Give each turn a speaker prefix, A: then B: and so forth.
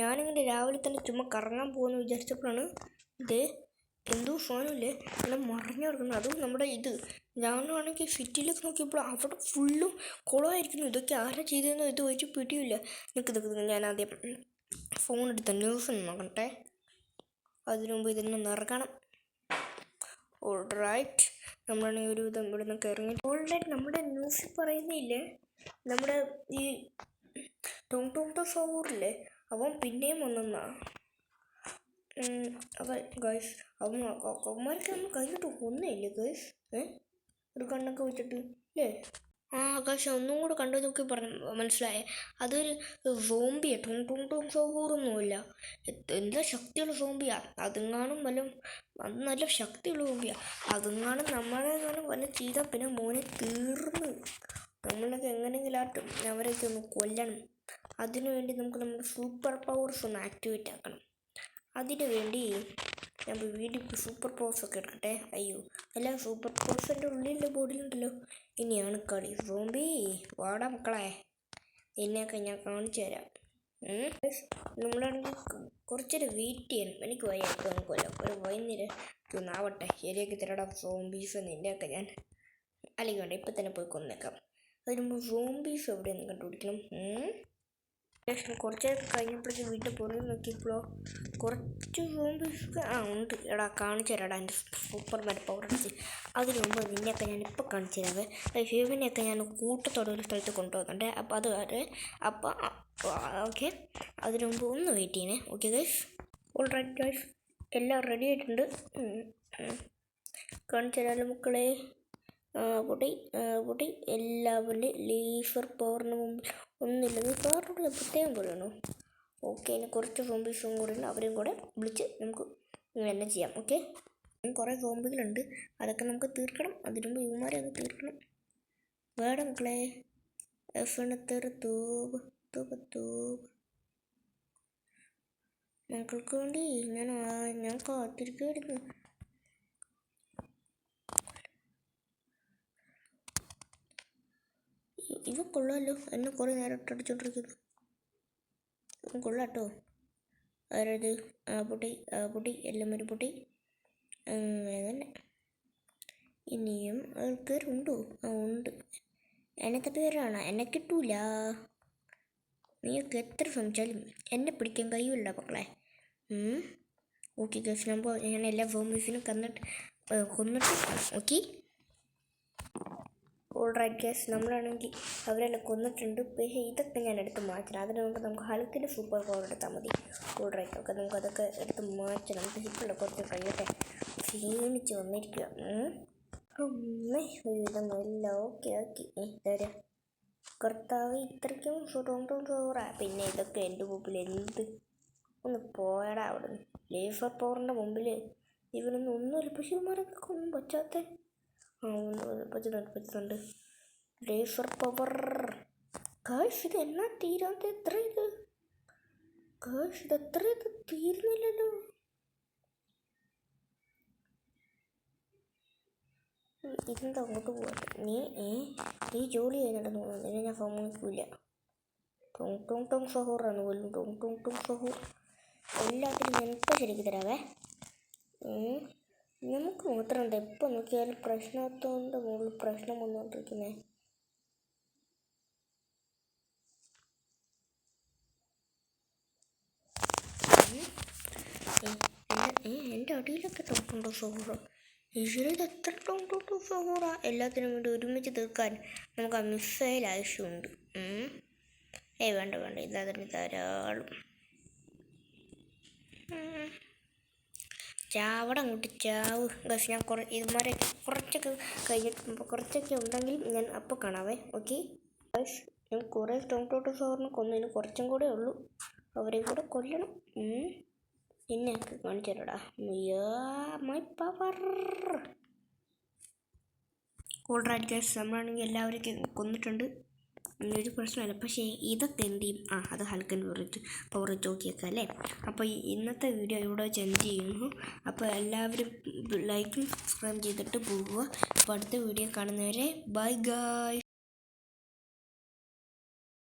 A: ഞാനിങ്ങനെ രാവിലെ തന്നെ ചുമ്മാ കറങ്ങാൻ പോകുമെന്ന് വിചാരിച്ചപ്പോഴാണ് ഇത് എന്തോ സാധനമില്ലേ ഇങ്ങനെ മറിഞ്ഞു കിടക്കുന്നത്. അതും നമ്മുടെ ഇത് ഞാനാണെങ്കിൽ സിറ്റിയിലേക്ക് നോക്കിയപ്പോൾ അവിടെ ഫുള്ളും കുളമായിരിക്കുന്നു. ഇതൊക്കെ ആരാ ചെയ്തതെന്നോ ഇത് വെച്ച് പിടിയില്ല. നിൽക്ക് ഞാൻ ആദ്യം ഫോൺ എടുത്ത ന്യൂസ് നോക്കട്ടെ. അതിനു മുമ്പ് ഇതിനൊന്ന് ഇറങ്ങണം. ഓൾറൈറ്റ്, നമ്മളാണെങ്കിൽ ഒരു വിധം ഇവിടെ നിന്നൊക്കെ ഇറങ്ങി. ഓൾറൈറ്റ്, നമ്മുടെ ന്യൂസിൽ പറയുന്നില്ലേ നമ്മുടെ ഈ ടോങ് സൗറില്ലേ അവൻ പിന്നെയും വന്നെന്നാ. അതെ ഗൈസ്, അവന്മാർക്ക് നമ്മൾ കഴിഞ്ഞിട്ട് ഒന്നേയില്ലേ ഗൈസ്? ഒരു കണ്ണൊക്കെ വെച്ചിട്ട് അല്ലേ? ഗൈസ് ഒന്നും കൂടെ കണ്ടു നോക്കി മനസ്സിലായേ. അതൊരു സോംബിയാ. ടോങ് സൗറൊന്നുമില്ല. എന്താ ശക്തിയുള്ള സോംബിയാ. അതുങ്ങാനും അത് നല്ല ശക്തിയുള്ള സോംബിയാ. അതുങ്ങാനും നമ്മളെങ്ങാനും വല്ല ചെയ്താൽ പിന്നെ മോനെ തീർന്ന്. നമ്മളൊക്കെ എങ്ങനെയെങ്കിലും അവരൊക്കെ ഒന്ന് കൊല്ലണം. അതിനുവേണ്ടി നമുക്ക് നമ്മുടെ സൂപ്പർ പവേഴ്സ് ഒന്ന് ആക്ടിവേറ്റ് ആക്കണം. അതിനു വേണ്ടി ഞാൻ വീഡിയോ സൂപ്പർ പവേഴ്സ് ഒക്കെ എടുക്കട്ടെ. അയ്യോ, എല്ലാ സൂപ്പർ പവേഴ്സിൻ്റെ ഉള്ളിലെ ബോഡിയിലുണ്ടല്ലോ. ഇനിയാണ് കളി. സോംബി വാടാ മക്കളെ, എന്നെയൊക്കെ ഞാൻ കാണിച്ചു തരാം. നമ്മളാണെങ്കിൽ കുറച്ചേരം വെയിറ്റ് ചെയ്യണം. എനിക്ക് വയ്യായിട്ട് നമുക്കല്ല ഒരു വൈകുന്നേരം ആവട്ടെ. ശരിയാക്കി തരടാ സോംബീസ്. നിൻ്റെയൊക്കെ ഞാൻ അല്ലെങ്കിൽ വേണ്ട ഇപ്പം തന്നെ പോയി കൊന്നേക്കാം. അതിന് മുമ്പ് സോംബീസ് എവിടെയൊന്നും കണ്ടുപിടിക്കണം. കുറച്ചേരം കഴിഞ്ഞപ്പോഴേക്കും വീട്ടിൽ പുറകെ നോക്കിയപ്പോഴോ കുറച്ച് സോംബീസ് ഉണ്ട്. എടാ കാണിച്ചു തരാടാ എൻ്റെ സൂപ്പർ മാൻ പവർ അടിച്ച്. അതിന് മുമ്പ് നിന്നെയൊക്കെ ഞാൻ ഇപ്പോൾ കാണിച്ചു തരാവേ. ഹ്യൂമനെയൊക്കെ ഞാൻ കൂട്ടത്തോടെ ഒരു സ്ഥലത്ത് കൊണ്ടുപോകുന്നുണ്ട്. അപ്പോൾ അത് വരെ ഓക്കെ. അതിന് മുമ്പ് ഒന്ന് വെയിറ്റ് ചെയ്യണേ. ഓക്കെ ഗൈസ്, ഓൾറൈറ്റ് ഗൈസ്, എല്ലാം റെഡി ആയിട്ടുണ്ട്. കാണിച്ചു തരാമല്ലോ മക്കളെ. പൊട്ടി എല്ലാവരുടെയും ലേസർ പവറിന് മുമ്പിൽ ഒന്നുമില്ലെങ്കിൽ സാറിനോട് ഞാൻ പ്രത്യേകം പറയണോ? ഓക്കെ, ഇനി കുറച്ച് സോംബീസും കൂടെ ഉണ്ട്. അവരെയും കൂടെ വിളിച്ച് നമുക്ക് തന്നെ ചെയ്യാം. ഓക്കെ, കുറേ സോംബികളുണ്ട്, അതൊക്കെ നമുക്ക് തീർക്കണം. അതിനു മുമ്പ് ഇവന്മാരെ ഒന്ന് തീർക്കണം. വേണം മക്കളെ. മക്കൾക്ക് വേണ്ടി ഞാൻ കാത്തിരിക്കുമായിരുന്നു. ഇവ കൊള്ളാമല്ലോ, എന്നെ കുറേ നേരം ഇട്ടടിച്ചോണ്ടിരിക്കുന്നു. കൊള്ളാട്ടോ. അതായത് പൊട്ടി എല്ലാം ഒരു പൊട്ടി. അങ്ങനെ ഇനിയും ആൾക്കാരുണ്ടോ? ഉണ്ട്. എന്നെ പേരാണ്, എന്നെ കിട്ടൂല. നീയൊക്കെ എത്ര ശ്രമിച്ചാലും എന്നെ പിടിക്കാൻ കഴിയില്ല മക്കളെ. ഓക്കെ ഗൈസ്, ഞാൻ എല്ലാ സോംബീസിനും കൊന്നിട്ട് ഓക്കെ. ഓൾറൈറ്റ് ഗൈസ്, നമ്മളാണെങ്കിൽ അവരെല്ലാം കൊന്നിട്ടുണ്ട്. പക്ഷേ ഇതൊക്കെ ഞാൻ എടുത്ത് മാറ്റണം. അതിന് മുമ്പ് നമുക്ക് ഹൾക്കിൻ്റെ സൂപ്പർ പവർ എടുത്താൽ മതി. ഓൾറൈറ്റ്, ഓക്കെ, നമുക്ക് അതൊക്കെ എടുത്ത് മാറ്റണം. ഇപ്പോൾ കുറച്ച് കഴിയട്ടെ, ക്ഷീണിച്ച് വന്നിരിക്കുക. ഒരു വിധമല്ല. ഓക്കെ തരാം. കർത്താവ് ഇത്രയ്ക്കും സൂറാ. പിന്നെ ഇതൊക്കെ എൻ്റെ മുമ്പിൽ എന്ത്? ഒന്ന് പോയടാ അവിടെ നിന്ന്. ലേസർ പവറിൻ്റെ മുമ്പിൽ ഇവനൊന്നും ഒന്നുമില്ല. പക്ഷെ ഇവന്മാരൊക്കെ ഒന്നും പറ്റാത്ത പറ്റുന്നുണ്ട്. ലേസർ പവർ കാശ്. ഇത് എന്നാ തീരാത്ത? എത്ര ഇത് കാശ്? ഇതെത്ര ഇത് തീരുന്നില്ലല്ലോ. ഇതെന്താ അങ്ങോട്ട് പോകാൻ? നീ ജോലി ചെയ്യുന്നുണ്ടെന്ന് തോന്നുന്നു. ഇതിനെ ഞാൻ സമ്മതിക്കില്ല. ടോങ് സഹൂറാണ് പോലും. ടോങ് സഹൂർ എല്ലാത്തിനും ഞാൻ ഇപ്പോൾ ശരിക്ക് തരാവേ. നമുക്ക് മാത്രമുണ്ട് എപ്പോൾ നോക്കിയാലും പ്രശ്നത്തോണ്ട് മുകളിൽ പ്രശ്നം വന്നുകൊണ്ടിരിക്കുന്നേ. എൻ്റെ അടിയിലൊക്കെ ടോങ് സഹൂറ. ഈശ്വര, ഇത് എത്ര ടോങ് സഹൂറ? എല്ലാത്തിനും വേണ്ടി ഒരുമിച്ച് തീർക്കാൻ നമുക്ക് ആ മിസൈൽ ആവശ്യമുണ്ട്. വേണ്ട ഇതതിന് ധാരാളം. ചാവടം അങ്ങോട്ട് ചാവ് ഗസ്. ഞാൻ ഇതുമാരെ കുറച്ചൊക്കെ കഴിഞ്ഞിട്ട് കുറച്ചൊക്കെ ഉണ്ടെങ്കിൽ ഞാൻ അപ്പോൾ കാണാവേ. ഓക്കെ ഗസ്, ഞാൻ കുറേ ടോങ് സഹൂറിനെ കൊന്നതിന് കുറച്ചും കൂടെ ഉള്ളൂ. അവരെ കൂടെ കൊല്ലണം. പിന്നെ എനിക്ക് കാണിച്ചു തരടാ മൈ പവർ. ഓൾറൈറ്റ് ഗൈസ്, നമ്മളാണെങ്കിൽ എല്ലാവരെയും കൊന്നിട്ടുണ്ട്. ഒരു പ്രശ്നമല്ല. പക്ഷേ ഇതൊക്കെ എന്ത് ചെയ്യും? അത് ഹൾക്കിൻ്റെ പവർ വെച്ച് നോക്കിയേക്കാം അല്ലേ. അപ്പോൾ ഇന്നത്തെ വീഡിയോ ഇവിടെ വെച്ച് എൻഡ് ചെയ്യുന്നു. അപ്പോൾ എല്ലാവരും ലൈക്കും സബ്സ്ക്രൈബ് ചെയ്തിട്ട് പോവുക. അപ്പോൾ അടുത്ത വീഡിയോ കാണുന്നവരെ ബൈ ഗായ്സ്.